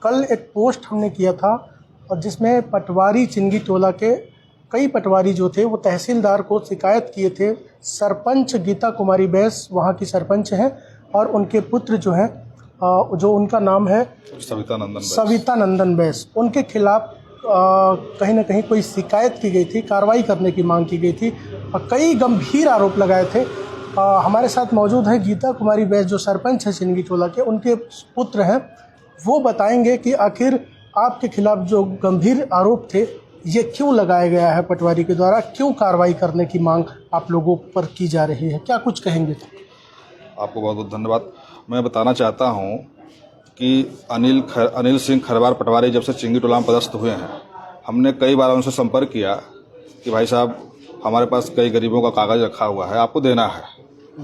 कल एक पोस्ट हमने किया था और जिसमें पटवारी चिंगी टोला के कई पटवारी जो थे वो तहसीलदार को शिकायत किए थे। सरपंच गीता कुमारी बैस वहाँ की सरपंच हैं और उनके पुत्र जो हैं जो उनका नाम है सविता नंदन बैस, उनके खिलाफ कहीं ना कहीं कोई शिकायत की गई थी, कार्रवाई करने की मांग की गई थी और कई गंभीर आरोप लगाए थे। हमारे साथ मौजूद है गीता कुमारी बैस जो सरपंच है चिंगी टोला के, उनके पुत्र हैं। वो बताएंगे कि आखिर आपके खिलाफ जो गंभीर आरोप थे ये क्यों लगाया गया है पटवारी के द्वारा, क्यों कार्रवाई करने की मांग आप लोगों पर की जा रही है, क्या कुछ कहेंगे? आपको बहुत बहुत धन्यवाद। मैं बताना चाहता हूं कि अनिल सिंह खरवार पटवारी जब से चिंगी टोला में पदस्थ हुए हैं, हमने कई बार उनसे संपर्क किया कि भाई साहब हमारे पास कई गरीबों का कागज़ रखा हुआ है, आपको देना है।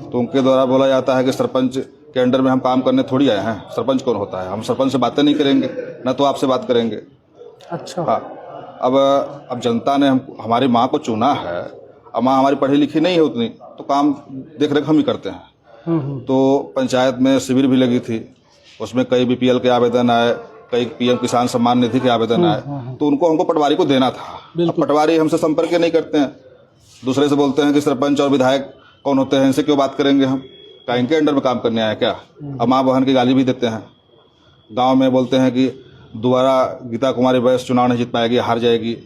तो उनके द्वारा बोला जाता है कि सरपंच के अंडर में हम काम करने थोड़ी आए हैं, सरपंच कौन होता है, हम सरपंच से बातें नहीं करेंगे, न तो आपसे बात करेंगे। अच्छा। हाँ, अब जनता ने हमारी माँ को चुना है, अब माँ हमारी पढ़ी लिखी नहीं है उतनी, तो काम देख रेख हम ही करते हैं। तो पंचायत में शिविर भी लगी थी, उसमें कई बीपीएल के आवेदन आए, कई पीएम किसान सम्मान निधि के आवेदन आए, तो उनको हमको पटवारी को देना था। अब पटवारी हमसे संपर्क नहीं करते हैं, दूसरे से बोलते हैं कि सरपंच और विधायक कौन होते हैं, इनसे क्यों बात करेंगे हम, क्या इनके अंडर में काम करने आए क्या। अब माँ बहन की गाली भी देते हैं, गाँव में बोलते हैं कि दोबारा गीता कुमारी बैस चुनाव नहीं जीत पाएगी, हार जाएगी।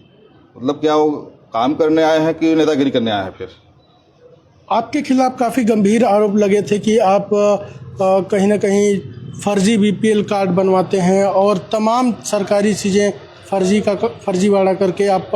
मतलब क्या वो काम करने आए हैं कि नेतागिरी करने आए हैं? फिर आपके खिलाफ काफ़ी गंभीर आरोप लगे थे कि आप कहीं ना कहीं फर्जी बीपीएल कार्ड बनवाते हैं और तमाम सरकारी चीज़ें फर्जीवाड़ा करके आप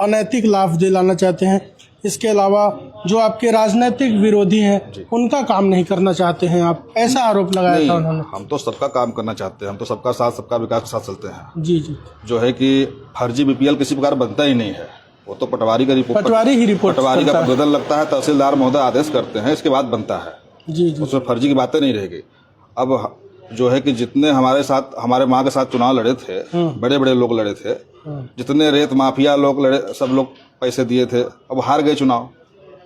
अनैतिक लाभ दिलाना चाहते हैं। इसके अलावा जो आपके राजनीतिक विरोधी हैं उनका काम नहीं करना चाहते हैं आप, ऐसा आरोप लगाया था उन्होंने। हम तो सबका काम करना चाहते हैं, हम तो सबका साथ सबका विकास के साथ चलते हैं। जी जी। जो है कि फर्जी बीपीएल किसी प्रकार बनता ही नहीं है, वो तो पटवारी का रिपोर्ट, पटवारी का प्रतिवेदन लगता है, तहसीलदार महोदय आदेश करते हैं, इसके बाद बनता है। जी जी। उसमें फर्जी की बातें नहीं रहेगी। अब जो है कि जितने हमारे साथ हमारे माँ के साथ चुनाव लड़े थे, बड़े बड़े लोग लड़े थे, जितने रेत माफिया लोग लड़े, सब लोग पैसे दिए थे, अब हार गए चुनाव।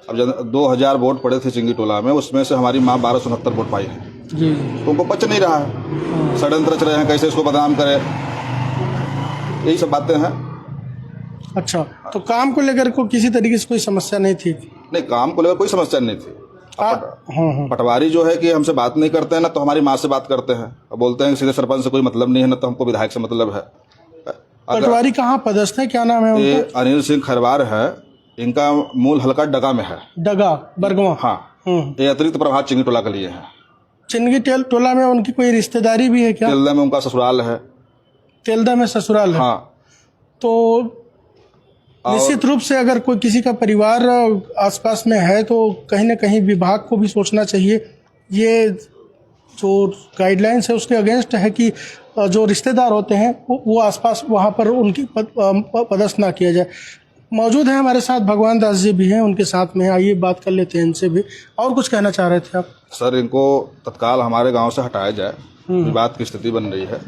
अब 2000 वोट पड़े थे चिंगी टोला में, उसमें से हमारी माँ 1269 वोट पाई है। जी। तो उनको पच नहीं रहा है, षड्यंत्र रच रहे हैं कैसे इसको बदनाम करें, यही सब बातें हैं। अच्छा, तो काम को लेकर को किसी तरीके से कोई समस्या नहीं थी? नहीं, काम को लेकर कोई समस्या नहीं थी। पटवारी जो है कि हमसे बात नहीं करते हैं ना, तो हमारी माँ से बात करते हैं और बोलते हैं कि सीधे सरपंच से कोई मतलब नहीं है, ना तो हमको विधायक से मतलब है। पटवारी कहाँ पदस्थ है, क्या नाम है उनका? अनिल सिंह खरवार है, इनका मूल हल्का डगा में है। डगा, बरगवा। हाँ, ये अतिरिक्त प्रभाव चिंगी टोला के लिए है। चिंगी टोला में उनकी कोई रिश्तेदारी भी है क्या? तेलदा में उनका ससुराल है। तेलदा में ससुराल है? हाँ। तो निश्चित रूप से अगर कोई किसी का परिवार आसपास में है तो कहीं ना कहीं विभाग को भी सोचना चाहिए। ये जो गाइडलाइंस है उसके अगेंस्ट है कि जो रिश्तेदार होते हैं वो आसपास वहाँ पर उनकी पदस्थ ना किया जाए। मौजूद है हमारे साथ भगवान दास जी भी हैं, उनके साथ में आइए बात कर लेते हैं इनसे भी। और कुछ कहना चाह रहे थे आप? सर, इनको तत्काल हमारे गाँव से हटाया जाए, विवाद की स्थिति बन रही है।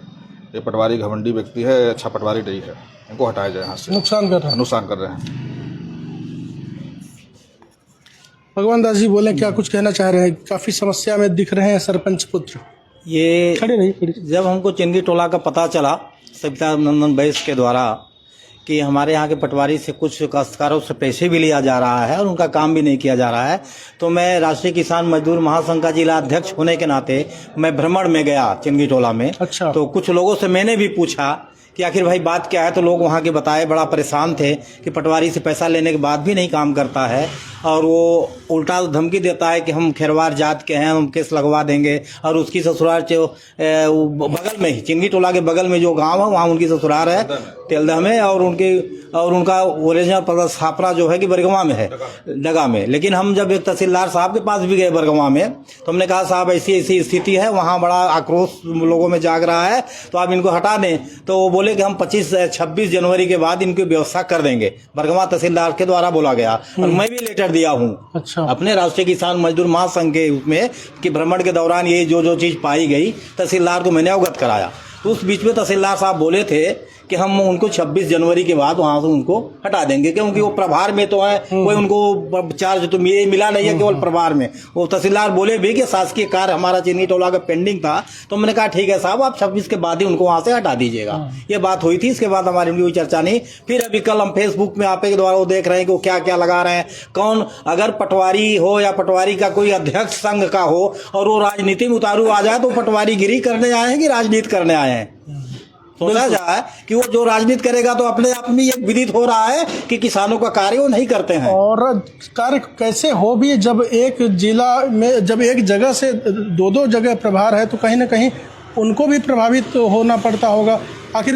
ये पटवारी घमंडी व्यक्ति है, अच्छा पटवारी नहीं है, इनको हटाया जाए यहाँ से। नुकसान कर रहे हैं। भगवान दास जी बोले, क्या कुछ कहना चाह रहे हैं? काफी समस्या में दिख रहे हैं सरपंच पुत्र। ये जब हमको चिंगी टोला का पता चला सविता नंदन बैस के द्वारा कि हमारे यहाँ के पटवारी से कुछ काश्तकारों से पैसे भी लिया जा रहा है और उनका काम भी नहीं किया जा रहा है, तो मैं राष्ट्रीय किसान मजदूर महासंघ का जिला अध्यक्ष होने के नाते मैं भ्रमण में गया चिंगी टोला में। अच्छा। तो कुछ लोगों से मैंने भी पूछा कि आखिर भाई बात क्या है, तो लोग वहाँ के बताए, बड़ा परेशान थे कि पटवारी से पैसा लेने के बाद भी नहीं काम करता है और वो उल्टा धमकी देता है कि हम खेरवार जात के हैं, हम केस लगवा देंगे। और उसकी ससुराल जो बगल में ही चिंगी टोला के बगल में जो गांव है वहाँ उनकी ससुराल है तेलदा में, और उनका ओरिजिनल पदस्थापना जो है कि बरगवा में है, डगा में। लेकिन हम जब एक तहसीलदार साहब के पास भी गए बरगवा में, तो हमने कहा साहब ऐसी ऐसी स्थिति है, वहाँ बड़ा आक्रोश लोगों में जाग रहा है, तो आप इनको हटा दें। तो वो बोले कि हम 26 जनवरी के बाद इनकी व्यवस्था कर देंगे, बरगवा तहसीलदार के द्वारा बोला गया। और मैं भी लेटर दिया हूँ। अच्छा। अपने राष्ट्रीय किसान मजदूर महासंघ के उसमें कि भ्रमण के दौरान ये जो चीज पाई गई तहसीलदार को मैंने अवगत कराया। तो उस बीच में तहसीलदार साहब बोले थे कि हम उनको 26 जनवरी के बाद वहां से उनको हटा देंगे, क्योंकि वो प्रभार में तो है, कोई उनको चार्ज तो मिला नहीं है, केवल प्रभार में। वो तहसीलदार बोले भी कि शासकीय कार्य हमारा चिन्नी टोला का पेंडिंग था, तो मैंने कहा ठीक है साहब, आप 26 के बाद ही उनको वहां से हटा दीजिएगा। ये बात हुई थी, इसके बाद हमारी कोई चर्चा नहीं। फिर अभी कल हम फेसबुक में आपके द्वारा वो देख रहे हैं कि वो क्या क्या लगा रहे हैं, कौन अगर पटवारी हो या पटवारी का कोई अध्यक्ष संघ का हो और वो राजनीति में उतारू आ जाए तो पटवारी गिरी करने आए हैं कि राजनीति करने आए हैं। सोचा जाए कि वो जो राजनीति करेगा तो अपने आप में एक विदित हो रहा है कि किसानों का कार्य वो नहीं करते हैं। और कार्य कैसे हो भी, जब एक जिला में जब एक जगह से दो जगह प्रभार है तो कहीं ना कहीं उनको भी प्रभावित होना पड़ता होगा। आखिर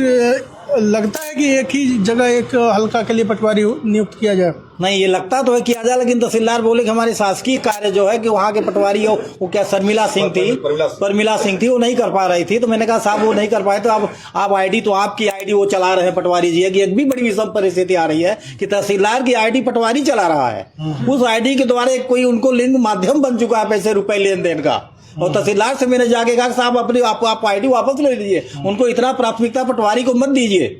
लगता है कि एक ही जगह एक हल्का के लिए पटवारी नियुक्त किया जाए? नहीं, ये लगता तो है किया जाए, लेकिन तहसीलदार बोले कि हमारे शासकीय कार्य जो है कि वहाँ के पटवारी हो, वो क्या शर्मिला सिंह थी वो नहीं कर पा रही थी। तो मैंने कहा साहब वो नहीं कर पाए तो आप आईडी, तो आपकी आईडी वो चला रहे हैं पटवारी जी, एक भी बड़ी विषम परिस्थिति आ रही है कि तहसीलदार की आईडी पटवारी चला रहा है। उस आईडी के द्वारा कोई उनको लिंक माध्यम बन चुका है पैसे रुपए लेन देन का। और तहसीलदार से मैंने जाके कहा साहब अपनी आप आईडी वापस ले लीजिए, उनको इतना प्राथमिकता पटवारी को मत दीजिए।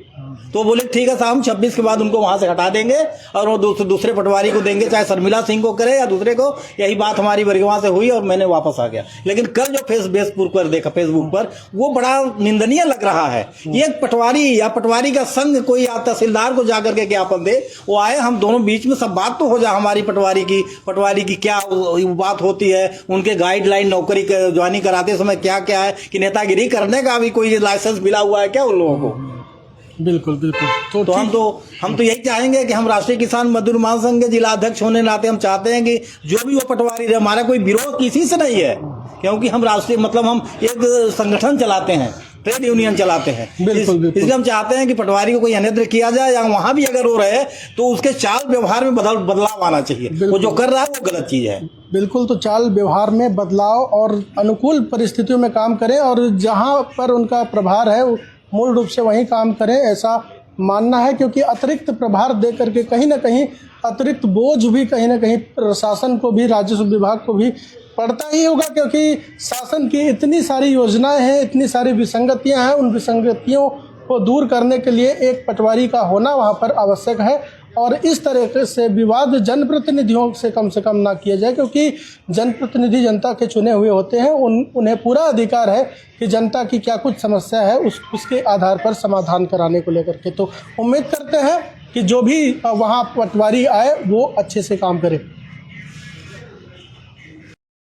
तो बोले ठीक है साहब, हम 26 के बाद उनको वहां से हटा देंगे और वो दूसरे पटवारी को देंगे, चाहे शर्मिला सिंह को करे या दूसरे को। यही बात हमारी बरगवा से हुई और मैंने वापस आ गया। लेकिन कल जो फेसबुक पर देखा, फेसबुक पर वो बड़ा निंदनीय लग रहा है। ये पटवारी या पटवारी का संघ कोई तहसीलदार को जाकर के ज्ञापन दे, वो आए, हम दोनों बीच में सब बात तो हो जाए हमारी पटवारी की क्या बात होती है, उनके गाइडलाइन नौकरी ज्वाइनिंग कराते समय क्या क्या है, कि नेतागिरी करने का भी कोई लाइसेंस मिला हुआ है क्या उन लोगों को। बिल्कुल बिल्कुल। तो हम तो यही चाहेंगे कि हम राष्ट्रीय किसान मजदूर महासंघ के जिला अध्यक्ष होने नाते हम चाहते हैं कि जो भी वो पटवारी रहे, हमारा कोई विरोध किसी से नहीं है, क्योंकि हम राष्ट्रीय हम एक संगठन चलाते हैं, ट्रेड यूनियन चलाते हैं। इसलिए हम चाहते हैं कि पटवारी को कोई अनिद्र किया जाए, या वहां भी अगर हो रहे तो उसके चाल व्यवहार में बदलाव आना चाहिए। वो जो कर रहा है वो गलत चीज है। बिल्कुल, तो चाल व्यवहार में बदलाव और अनुकूल परिस्थितियों में काम करें, और जहां पर उनका प्रभार है मूल रूप से वहीं काम करें, ऐसा मानना है। क्योंकि अतिरिक्त प्रभार दे करके कहीं ना कहीं अतिरिक्त बोझ भी कहीं ना कहीं प्रशासन को भी, राजस्व विभाग को भी पड़ता ही होगा, क्योंकि शासन की इतनी सारी योजनाएं हैं, इतनी सारी विसंगतियां हैं। उन विसंगतियों को दूर करने के लिए एक पटवारी का होना वहां पर आवश्यक है। और इस तरह से विवाद जनप्रतिनिधियों से कम ना किया जाए, क्योंकि जनप्रतिनिधि जनता के चुने हुए होते हैं। उन्हें पूरा अधिकार है कि जनता की क्या कुछ समस्या है उसके आधार पर समाधान कराने को लेकर के। तो उम्मीद करते हैं कि जो भी वहाँ पटवारी आए वो अच्छे से काम करे।